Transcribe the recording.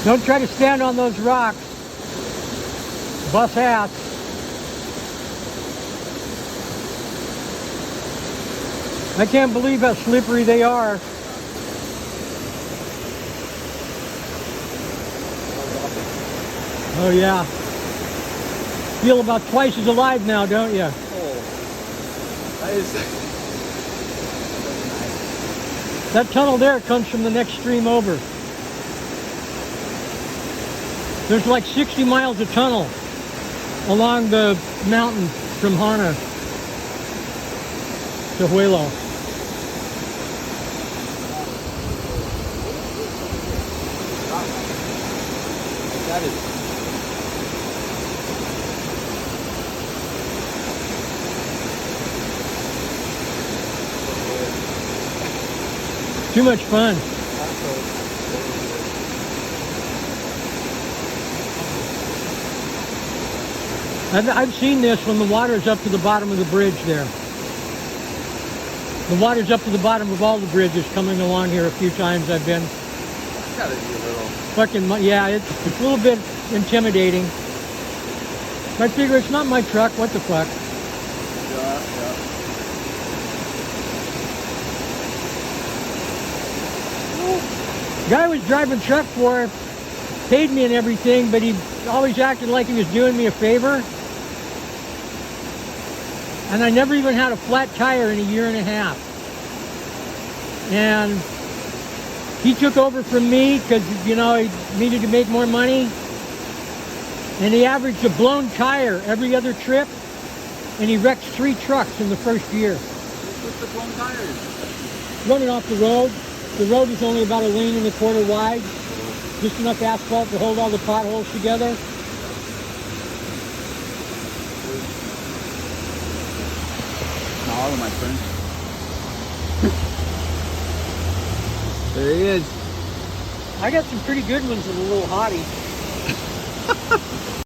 Don't try to stand on those rocks. Bust ass. I can't believe how slippery they are. Oh yeah. Feel about twice as alive now, don't you? Oh, that is nice. That tunnel there comes from the next stream over. There's like 60 miles of tunnel along the mountain from Hana HWY. That is. Too much fun. I've seen this when the water's up to the bottom of the bridge there. The water's up to the bottom of all the bridges coming along here a few times I've been. It's gotta be a little. Fucking, yeah, it's a little bit intimidating. I figure it's not my truck, what the fuck? The guy I was driving truck for paid me and everything, but he always acted like he was doing me a favor. And I never even had a flat tire in a year and a half. And he took over from me because, you know, he needed to make more money. And he averaged a blown tire every other trip. And he wrecked 3 trucks in the first year. What's the blown tires? Running off the road. The road is only about 1.25 lanes wide. Just enough asphalt to hold all the potholes together. All of my friends. There he is. I got some pretty good ones in the little hottie.